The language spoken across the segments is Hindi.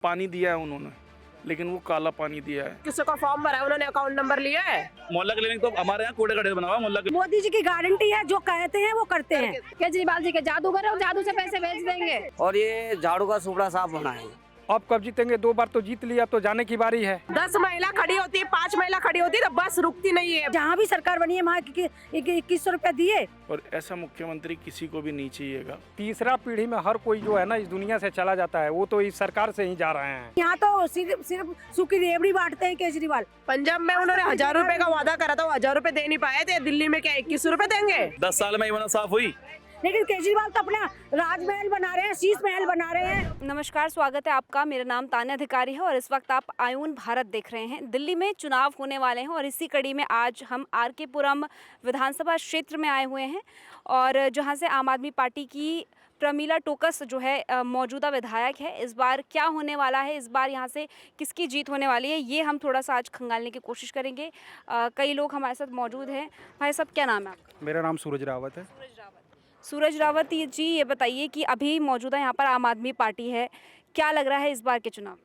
पानी दिया है उन्होंने, लेकिन वो काला पानी दिया है। किसी का फॉर्म भरा है, उन्होंने अकाउंट नंबर लिया है। मोहल्ला क्लिनिक तो हमारे यहाँ कूड़े कड़े बना हुआ है मोहल्ला क्लिनिक। मोदी जी की गारंटी है, जो कहते हैं वो करते हैं। केजरीवाल जी के जादूगर है, वो जादू से पैसे भेज देंगे। और ये झाड़ू का सुपड़ा साफ होना है। अब कब जीतेंगे? 2 बार तो जीत लिया, तो जाने की बारी है। 10 महिला खड़ी होती है, 5 महिला खड़ी होती है तो बस रुकती नहीं है। जहाँ भी सरकार बनी है वहाँ 2100 रुपया दिए। और ऐसा मुख्यमंत्री किसी को भी नहीं चाहिएगा। तीसरा पीढ़ी में हर कोई जो है ना इस दुनिया से चला जाता है, वो तो इस सरकार से ही जा रहे हैं। यहाँ तो सिर्फ सूखी रेवड़ी बांटते हैं केजरीवाल। पंजाब में उन्होंने 1000 रुपए का वादा करा था, वो 1000 रुपए दे नहीं पाए थे। दिल्ली में क्या 2100 रुपए देंगे? 10 साल में ये साफ हुई। लेकिन केजरीवाल तो अपना राजमहल बना रहे हैं, शीश महल बना रहे हैं। नमस्कार, स्वागत है आपका। मेरा नाम तान्या अधिकारी है और इस वक्त आप आयुन भारत देख रहे हैं। दिल्ली में चुनाव होने वाले हैं और इसी कड़ी में आज हम आर.के. पुरम विधानसभा क्षेत्र में आए हुए हैं और जहां से आम आदमी पार्टी की प्रमिला टोकस जो है मौजूदा विधायक है। इस बार क्या होने वाला है, इस बार यहाँ से किसकी जीत होने वाली है, ये हम थोड़ा सा आज खंगालने की कोशिश करेंगे। कई लोग हमारे साथ मौजूद हैं। भाई साहब, क्या नाम है आपका? मेरा नाम सूरज रावत है। सूरज रावत जी, ये बताइए कि अभी मौजूदा यहाँ पर आम आदमी पार्टी है, क्या लग रहा है इस बार के चुनाव?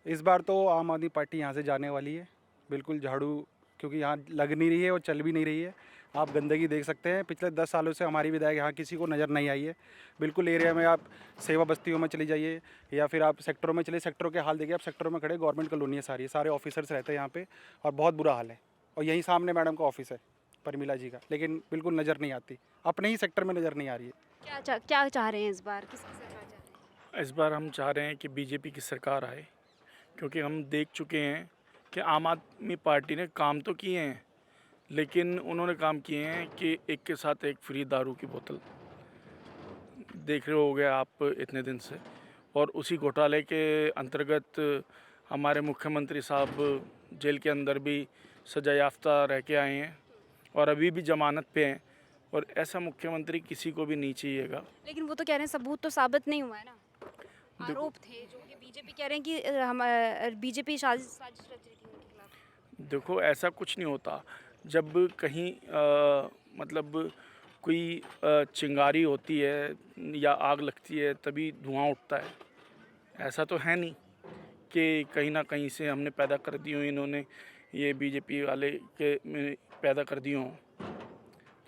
इस बार तो आम आदमी पार्टी यहाँ से जाने वाली है बिल्कुल झाड़ू, क्योंकि यहाँ लग नहीं रही है और चल भी नहीं रही है। आप गंदगी देख सकते हैं, पिछले 10 सालों से हमारी विधायक यहाँ किसी को नज़र नहीं आई है। बिल्कुल एरिया में आप सेवा बस्तियों में चली जाइए या फिर आप सेक्टरों में चलिए, सेक्टरों के हाल देखिए। आप सेक्टरों में खड़े, गवर्नमेंट कॉलोनी है सारी, सारे ऑफिसर्स रहते हैं यहाँ पे और बहुत बुरा हाल है। और यहीं सामने मैडम का ऑफिस है प्रमिला जी का, लेकिन बिल्कुल नज़र नहीं आती, अपने ही सेक्टर में नज़र नहीं आ रही है। क्या चाह रहे हैं इस बार, किसकी सरकार चाह रहे हैं? इस बार हम चाह रहे हैं कि बीजेपी की सरकार आए, क्योंकि हम देख चुके हैं कि आम आदमी पार्टी ने काम तो किए हैं, लेकिन उन्होंने काम किए हैं कि एक के साथ एक फ्री दारू की बोतल देख रहे हो गए आप इतने दिन से। और उसी घोटाले के अंतर्गत हमारे मुख्यमंत्री साहब जेल के अंदर भी सजा याफ्ता रह के आए हैं और अभी भी जमानत पे हैं। और ऐसा मुख्यमंत्री किसी को भी नहीं चाहिएगा। लेकिन वो तो कह रहे हैं सबूत तो साबित नहीं हुआ है ना, आरोप थे जो कि बीजेपी कह रहे हैं कि हम बीजेपी साजिश रच रही थी उनके खिलाफ। देखो, ऐसा कुछ नहीं होता। जब कहीं मतलब कोई चिंगारी होती है या आग लगती है तभी धुआं उठता है। ऐसा तो है नहीं कि कहीं ना कहीं से हमने पैदा कर दी हो, इन्होंने ये बीजेपी वाले के पैदा कर दी हों,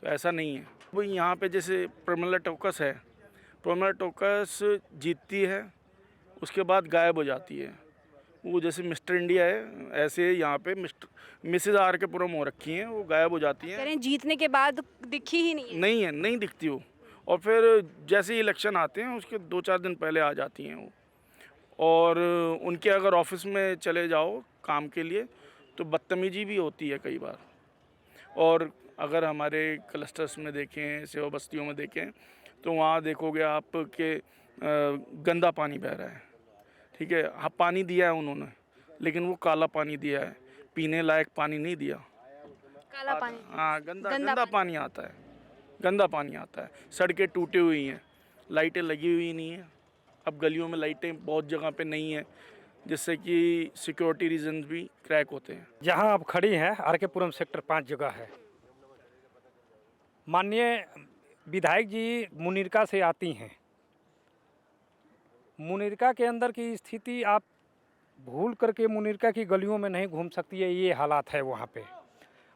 तो ऐसा नहीं है। वो यहाँ पे जैसे प्रमिला टोकस है, प्रमिला टोकस जीतती है, उसके बाद गायब हो जाती है। वो जैसे मिस्टर इंडिया है, ऐसे यहाँ पे मिसेज आर.के. पुरम हो रखी हैं, वो गायब हो जाती हैं। कह रहे हैं जीतने के बाद दिखी ही नहीं है। नहीं दिखती वो। और फिर जैसे ही इलेक्शन आते हैं उसके 2-4 दिन पहले आ जाती हैं वो। और उनके अगर ऑफिस में चले जाओ काम के लिए तो बदतमीजी भी होती है कई बार। और अगर हमारे क्लस्टर्स में देखें, सेवा बस्तियों में देखें, तो वहाँ देखोगे आप कि गंदा पानी बह रहा है। ठीक है, हाँ पानी दिया है उन्होंने, लेकिन वो काला पानी दिया है, पीने लायक पानी नहीं दिया। काला पानी? हाँ, गंदा पानी आता है, गंदा पानी आता है। सड़कें टूटी हुई हैं, लाइटें लगी हुई नहीं हैं। अब गलियों में लाइटें बहुत जगह पे नहीं है, जिससे कि सिक्योरिटी रीजंस भी क्रैक होते हैं। जहाँ आप खड़ी हैं आर.के. पुरम सेक्टर 5 जगह है। माननीय विधायक जी मुनीरका से आती हैं। मुनीरका के अंदर की स्थिति आप भूल करके मुनीरका की गलियों में नहीं घूम सकती है, ये हालात है वहाँ पे।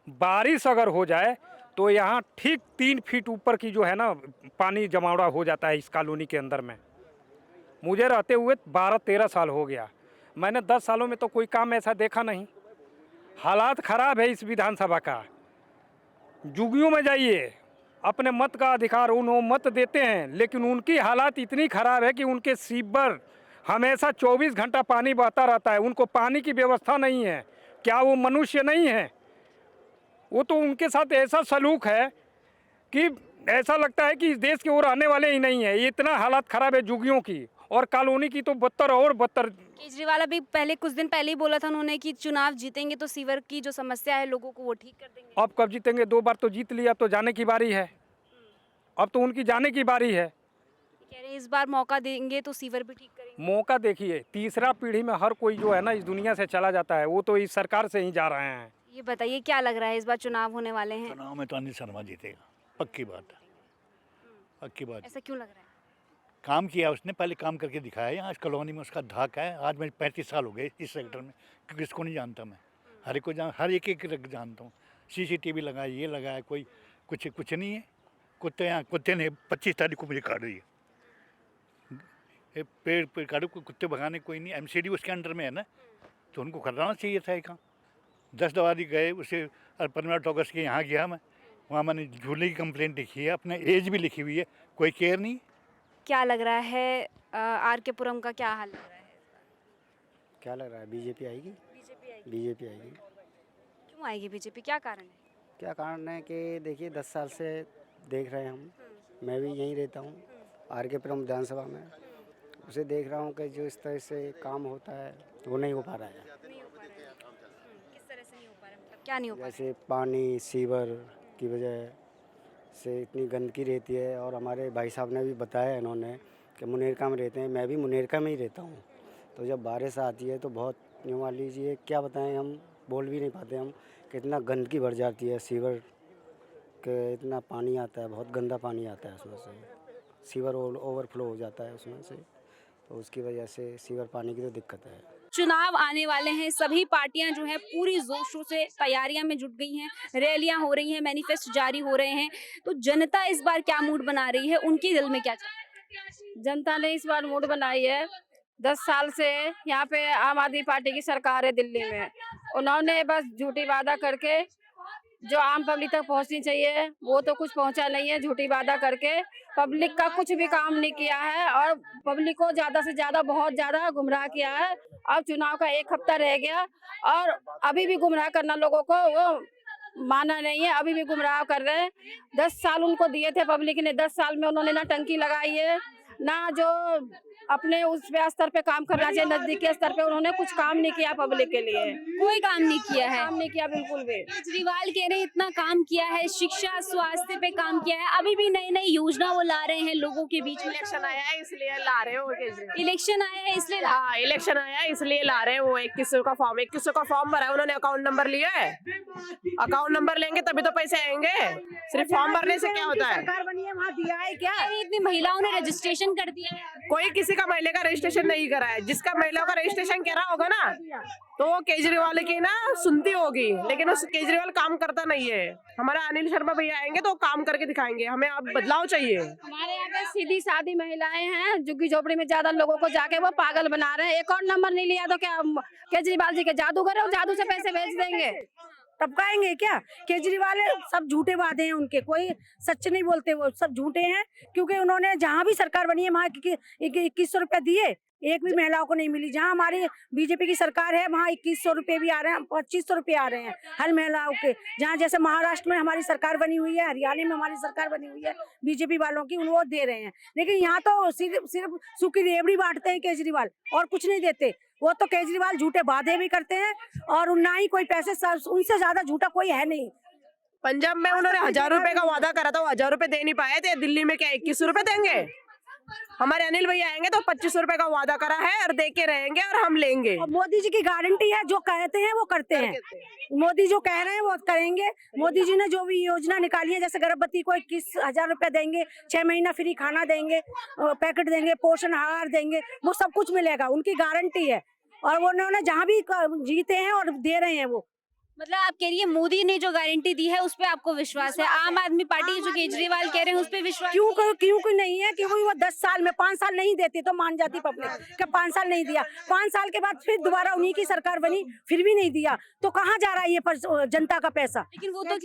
बारिश अगर हो जाए तो यहाँ ठीक 3 फीट ऊपर की जो है ना पानी जमावड़ा हो जाता है इस कॉलोनी के अंदर में। मुझे रहते हुए 12-13 साल हो गया, मैंने 10 सालों में तो कोई काम ऐसा देखा नहीं। हालात ख़राब है इस विधानसभा का। जुगियों में जाइए, अपने मत का अधिकार उन्होंने मत देते हैं, लेकिन उनकी हालात इतनी ख़राब है कि उनके सीवर हमेशा 24 घंटा पानी बहता रहता है। उनको पानी की व्यवस्था नहीं है। क्या वो मनुष्य नहीं है? वो तो उनके साथ ऐसा सलूक है कि ऐसा लगता है कि इस देश के वो रहने वाले ही नहीं है। इतना हालात ख़राब है जुगियों की, और कॉलोनी की तो बदतर और बदतर। केजरीवाल अभी कुछ दिन पहले ही बोला था उन्होंने कि चुनाव जीतेंगे तो सीवर की जो समस्या है लोगों को वो ठीक कर देंगे। अब कब जीतेंगे? 2 बार तो जीत लिया, तो जाने की बारी है। अब तो उनकी जाने की बारी है। कह रहे हैं इस बार मौका देंगे तो सीवर भी ठीक करेंगे। मौका देखिए, तीसरा पीढ़ी में हर कोई जो है ना इस दुनिया से चला जाता है, वो तो इस सरकार से ही जा रहे हैं। ये बताइए क्या लग रहा है इस बार चुनाव होने वाले हैं? चुनाव में तो अनिल शर्मा जीतेगा, पक्की बात है, पक्की बात। ऐसा क्यों लग रहा है? काम किया उसने, पहले काम करके दिखाया। यहाँ इस कॉलोनी में उसका धाक है। आज मैं 35 साल हो गए इस सेक्टर में, क्योंकि इसको नहीं जानता मैं, हर एक को हर एक जानता हूँ। CCTV लगा है, ये लगा है, कोई कुछ नहीं है। कुत्ते ने 25 तारीख को मुझे काट दी है। पेड़ काटो, कुत्ते भगाने कोई नहीं। MCD उसके अंडर में है ना, तो उनको कराना चाहिए था। काम 10 दवारी गए, उसे 15 अगस्त के यहाँ गया मैं, वहाँ मैंने झूले की कंप्लेंट लिखी है, अपने एज भी लिखी हुई है, कोई केयर नहीं। क्या लग रहा है RK पुरम का क्या हाल लग रहा है इस बार? क्या लग रहा है? बीजेपी आएगी। बीजेपी आएगी। क्यों आएगी बीजेपी, क्या कारण है? क्या कारण है कि देखिए 10 साल से देख रहे हैं हम, मैं भी यहीं रहता हूँ RK पुरम विधानसभा में, उसे देख रहा हूँ कि जो इस तरह से काम होता है वो नहीं हो पा रहा है। नहीं हो पा रहा है। किस तरह से नहीं हो पा रहा है, मतलब क्या नहीं हो पा रहा है? जैसे पानी सीवर की वजह से इतनी गंदगी रहती है। और हमारे भाई साहब ने भी बताया इन्होंने कि मुनेरका में रहते हैं, मैं भी मुनेरका में ही रहता हूँ। तो जब बारिश आती है तो बहुत, यूँ मान लीजिए क्या बताएं, हम बोल भी नहीं पाते हम, कितना गंदगी भर जाती है। सीवर के इतना पानी आता है, बहुत गंदा पानी आता है उसमें से, सीवर ओवरफ्लो हो जाता है उसमें से, तो उसकी वजह से सीवर पानी की तो दिक्कत है। चुनाव आने वाले हैं, सभी पार्टियां जो है पूरी जोशों से तैयारियां में जुट गई हैं, रैलियां हो रही हैं, मैनिफेस्ट जारी हो रहे हैं। तो जनता इस बार क्या मूड बना रही है, उनके दिल में क्या चल रहा है? जनता ने इस बार मूड बनाई है। 10 साल से यहाँ पे आम आदमी पार्टी की सरकार है दिल्ली में, उन्होंने बस झूठी वादा करके जो आम पब्लिक तक पहुँचनी चाहिए वो तो कुछ पहुँचा नहीं है। झूठी वादा करके पब्लिक का कुछ भी काम नहीं किया है और पब्लिक को ज़्यादा से ज़्यादा बहुत ज़्यादा गुमराह किया है। अब चुनाव का 1 हफ्ता रह गया और अभी भी गुमराह करना लोगों को वो माना नहीं है, अभी भी गुमराह कर रहे हैं। 10 साल उनको दिए थे पब्लिक ने, 10 साल में उन्होंने ना टंकी लगाई है, ना जो अपने उस स्तर पे काम करना चाहिए नजदीकी स्तर पे, उन्होंने कुछ काम नहीं किया पब्लिक के लिए, कोई काम नहीं किया है। काम नहीं किया बिल्कुल भी। केजरीवाल कह रहे हैं इतना काम किया है, शिक्षा स्वास्थ्य पे काम किया है, अभी भी नई नई योजना वो ला रहे हैं लोगों के बीच में। इलेक्शन आया है इसलिए ला रहे हो केजरीवाल। इलेक्शन आया है इसलिए हाँ, इलेक्शन आया है इसलिए ला रहे हैं। वो 2100 का फॉर्म भरा है उन्होंने, अकाउंट नंबर लिया है, अकाउंट नंबर लेंगे तभी तो पैसे आएंगे, सिर्फ फॉर्म भरने से क्या होता है? सरकार बनी है, वहाँ दिया है क्या? इतनी महिलाओं ने रजिस्ट्रेशन कर दिया है। कोई किसी का महिला का रजिस्ट्रेशन नहीं करा है। जिसका महिलाओं का रजिस्ट्रेशन करा होगा ना तो वो केजरीवाल की ना सुनती होगी, लेकिन उस केजरीवाल काम करता नहीं है। हमारा अनिल शर्मा भैया आएंगे तो काम करके दिखाएंगे, हमें अब बदलाव चाहिए। हमारे यहाँ पे सीधी सादी महिलाएं हैं, झुग्गी झोपड़ी में ज्यादा लोगों को जाके वो पागल बना रहे हैं। अकाउंट नंबर नहीं लिया तो क्या केजरीवाल जी के जादूगर है, वो जादू से पैसे भेज देंगे? टपकाएंगे क्या? केजरीवाल सब झूठे वादे हैं उनके, कोई सच नहीं बोलते, वो सब झूठे हैं। क्योंकि उन्होंने जहाँ भी सरकार बनी है वहाँ 2100 रुपये दिए, एक भी महिलाओं को नहीं मिली। जहाँ हमारी बीजेपी की सरकार है वहाँ 2100 रुपये भी आ रहे हैं, 2500 रुपये आ रहे हैं हर महिलाओं के। जहाँ जैसे महाराष्ट्र में हमारी सरकार बनी हुई है, हरियाणा में हमारी सरकार बनी हुई है बीजेपी वालों की, वो दे रहे हैं। लेकिन यहाँ तो सिर्फ सूखी रेवड़ी बांटते हैं केजरीवाल, और कुछ नहीं देते। वो तो केजरीवाल झूठे वादे भी करते हैं और ना ही कोई पैसे, उनसे ज्यादा झूठा कोई है नहीं। पंजाब में उन्होंने 1000 रुपए का वादा करा था, वो 1000 रुपए दे नहीं पाए थे। दिल्ली में क्या 2100 रुपए देंगे? हमारे अनिल भैया आएंगे तो 2500 रुपए का वादा करा है और दे के रहेंगे और हम लेंगे। और मोदी जी की गारंटी है, जो कहते हैं वो करते हैं। मोदी जो कह रहे हैं वो करेंगे। मोदी जी ने जो भी योजना निकाली है, जैसे गर्भवती को 21,000 रुपए देंगे, 6 महीना फ्री खाना देंगे, पैकेट देंगे, पोषण आहार देंगे, वो सब कुछ मिलेगा, उनकी गारंटी है। और वो उन्होंने जहाँ भी जीते हैं और दे रहे हैं वो। मतलब आप कह रही है मोदी ने जो गारंटी दी है उस पे आपको विश्वास है, आम आदमी पार्टी जो केजरीवाल कह रहे हैं उस पे विश्वास क्यों नहीं है? क्योंकि वो 10 साल में 5 साल नहीं देती तो मान जाती पब्लिक कि 5 साल नहीं दिया। 5 साल के बाद फिर दोबारा उन्हीं की सरकार बनी, फिर भी नहीं दिया, तो कहाँ जा रहा है ये जनता का पैसा? लेकिन वो तो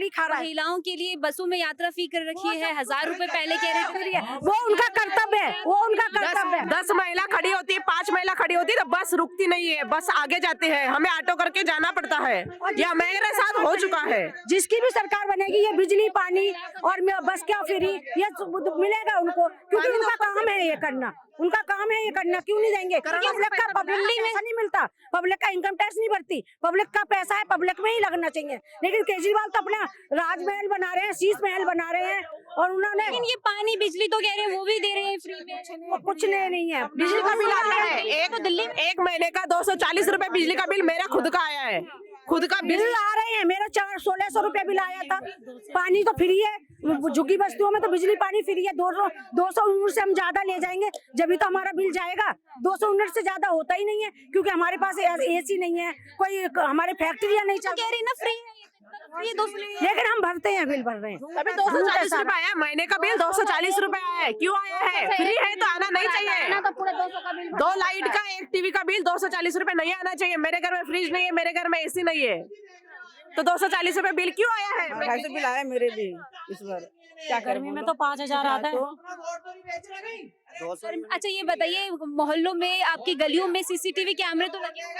खा रहा है। महिलाओं के लिए बसों में यात्रा फी कर रखी है, 1000 रुपए पहले कह रहे थे। वो उनका कर्तव्य है, वो उनका कर्तव्य है। 10 महिला खड़ी होती है, 5 महिला खड़ी होती है तो बस रुकती नहीं है, बस आगे जाती है, हमें ऑटो करके जाना पड़ता है। या मेरे साथ हो चुका है। जिसकी भी सरकार बनेगी ये बिजली पानी और बस क्या फ्री ये मिलेगा उनको, क्योंकि उनका काम है ये करना, उनका काम है ये करना। क्यों नहीं देंगे? पब्लिक का पैसा नहीं मिलता, पब्लिक का इनकम टैक्स नहीं भरती, पब्लिक का पैसा है, पब्लिक में ही लगना चाहिए। लेकिन केजरीवाल तो अपना राजमहल बना रहे हैं, शीश महल बना रहे हैं, और उन्होंने लेकिन ये पानी बिजली तो कह रहे हैं वो भी दे रहे हैं फ्री में। कुछ नहीं है। बिजली का बिल आता है, एक महीने का 240 रुपए बिजली का बिल मेरा खुद का आया है। खुद का बिल आ रहे हैं। मेरा 1600 रुपया बिल आया था। पानी तो फ्री है, झुग्गी बस्तियों में तो बिजली पानी फ्री है। 200 यूनिट से हम ज्यादा ले जाएंगे जब भी तो हमारा बिल जाएगा। 200 यूनिट से ज्यादा होता ही नहीं है, क्योंकि हमारे पास AC नहीं है, कोई हमारे फैक्ट्रियाँ नहीं चल कह रही ना फ्री ये 200 लेकिन हम भरते हैं, बिल भर रहे हैं। अभी 240 रुपए आया, महीने का बिल 240 रुपए आया है। क्यों आया है? फ्री है तो आना नहीं चाहिए। तो पूरे 200 का बिल 2 लाइट का 1 टीवी का बिल 240 रुपए नहीं आना चाहिए। मेरे घर में फ्रिज नहीं है, मेरे घर में AC नहीं है, तो 240 रुपए बिल क्यों आया है? 250 बिल आया मेरे भी इस बार। क्या गर्मी में तो 5000 आता है। अच्छा ये बताइए, मोहल्लों में आपकी गलियों में CCTV कैमरे तो लगे हैं?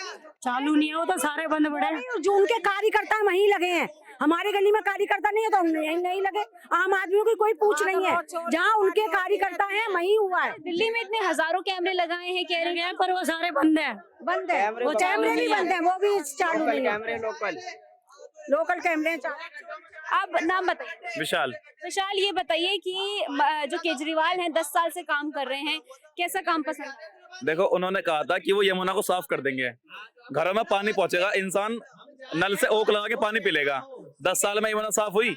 चालू नहीं है, वो तो सारे बंद पड़े हैं। जो उनके कार्यकर्ता वहीं लगे हैं, हमारे गली में कार्यकर्ता नहीं है तो नहीं लगे। आम आदमियों की कोई पूछ नहीं है, जहाँ उनके कार्यकर्ता हैं वहीं हुआ है। दिल्ली में इतने हजारों कैमरे लगाए हैं कह रहे हैं, पर वो सारे बंद है। बंद है, वो कैमरे भी बंद है, वो भी चालू नहीं है। लोकल कैमरे आप नाम बताइए। विशाल। विशाल, ये बताइए कि जो केजरीवाल हैं 10 साल से काम कर रहे हैं, कैसा काम पसंद है? देखो, उन्होंने कहा था कि वो यमुना को साफ कर देंगे, घरों में पानी पहुंचेगा, इंसान नल से ओक लगा के पानी पी लेगा। 10 साल में यमुना साफ हुई?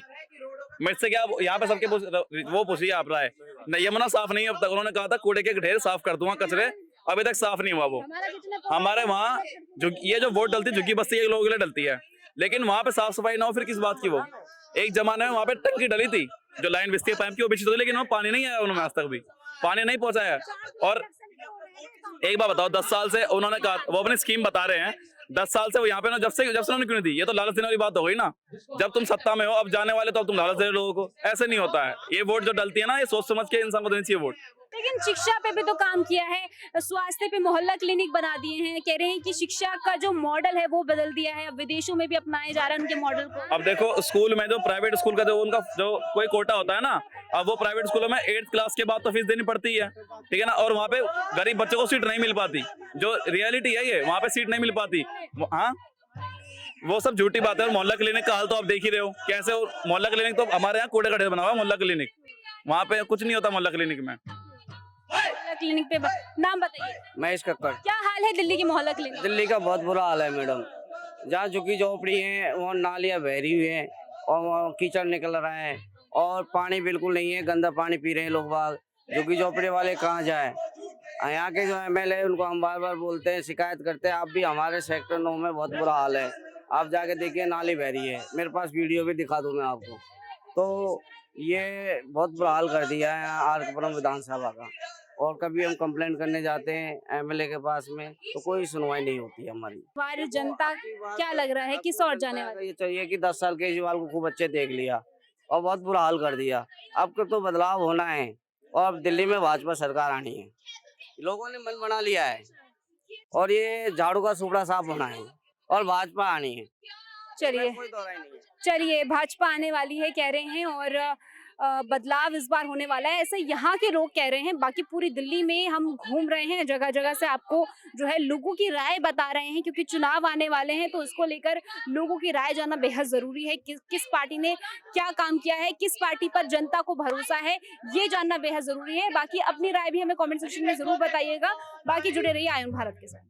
मुझसे क्या यहाँ पे सबके वो पूछिए आप राय। नहीं, यमुना साफ नहीं है अब तक। उन्होंने कहा था कूड़े के ढेर साफ कर दूंगा, कचरे, अभी तक साफ नहीं हुआ वो। हमारे वहाँ जो ये जो वोट डलती है झुग्गी बस्ती के लोगों के लिए डलती है, लेकिन वहाँ पे साफ सफाई ना हो फिर किस बात की? वो एक जमाने में वहाँ पे टंकी डली थी, जो लाइन बिछती है पाइप की, वो बिछी थी, लेकिन वहाँ पानी नहीं आया, उन्होंने आज तक भी पानी नहीं पहुंचाया। और एक बार बताओ, 10 साल से उन्होंने कहा, वो अपनी स्कीम बता रहे हैं, 10 साल से वो यहाँ पे ना, जब से उन्होंने क्यों नहीं दी? ये तो लालच देने वाली बात हो गई ना। जब तुम सत्ता में हो, अब जाने वाले तो अब तुम लालच दे रहे लोगों को। ऐसे नहीं होता है। ये वोट जो डलती है ना, ये सोच समझ के इंसान को देनी चाहिए वोट। लेकिन शिक्षा पे भी तो काम किया है, स्वास्थ्य पे मोहल्ला क्लिनिक बना दिए हैं, कह रहे हैं कि शिक्षा का जो मॉडल है वो बदल दिया है, अब विदेशों में भी अपनाया जा रहा है उनके मॉडल को। अब देखो, स्कूल में जो प्राइवेट स्कूल का जो उनका जो कोई कोटा होता है ना, अब वो प्राइवेट स्कूलों में 8th क्लास के बाद तो फीस देनी पड़ती है, ठीक है ना, और वहाँ पे गरीब बच्चों को सीट नहीं मिल पाती। जो रियलिटी है ये, वहाँ पे सीट नहीं मिल पाती। हाँ, वो सब झूठी बात है। और मोहल्ला क्लिनिक का हाल तो आप देख ही रहे हो कैसे। मोहल्ला क्लिनिक तो हमारे यहाँ कूड़े का ढेर बना हुआ है मोहल्ला क्लिनिक, वहाँ पे कुछ नहीं होता मोहल्ला क्लिनिक में। क्लिनिक पे नाम बताइए। महेश कक्कड़। क्या हाल है दिल्ली की मोहल्ला क्लिनिक? दिल्ली का बहुत बुरा हाल है मैडम। जहाँ झुग्गी झोपड़ी है, वहाँ नालियाँ बहरी हुई हैं और वहाँ कीचड़ निकल रहा है और पानी बिल्कुल नहीं है, गंदा पानी पी रहे हैं लोग बाग। झुग्गी झोपड़ी वाले कहाँ जाए? यहाँ के जो MLA, उनको हम बार बार बोलते हैं, शिकायत करते हैं। आप भी हमारे सेक्टर 9 में बहुत बुरा हाल है, आप जाके देखिए, नाली बह रही है। मेरे पास वीडियो भी दिखा दूँ मैं आपको। तो ये बहुत बुरा हाल कर दिया है आर पुरम विधानसभा का। और कभी हम कंप्लेंट करने जाते हैं MLA के पास में तो कोई सुनवाई नहीं होती है हमारी। हमारी जनता क्या लग रहा है किस ओर जाने वाली? ये चाहिए कि 10 साल केजरीवाल को खूब अच्छे देख लिया और बहुत बुरा हाल कर दिया। अब तो बदलाव होना है और अब दिल्ली में भाजपा सरकार आनी है। लोगों ने मन बना लिया है और ये झाड़ू का सुपड़ा साफ होना है और भाजपा आनी है। चलिए चलिए, भाजपा आने वाली है कह रहे हैं और बदलाव इस बार होने वाला है, ऐसे यहाँ के लोग कह रहे हैं। बाकी पूरी दिल्ली में हम घूम रहे हैं, जगह जगह से आपको जो है लोगों की राय बता रहे हैं, क्योंकि चुनाव आने वाले हैं तो इसको लेकर लोगों की राय जानना बेहद जरूरी है। किस पार्टी ने क्या काम किया है, किस पार्टी पर जनता को भरोसा है, ये जानना बेहद जरूरी है। बाकी अपनी राय भी हमें कॉमेंट सेक्शन में जरूर बताइएगा। बाकी जुड़े रहिए आयुन भारत के साथ।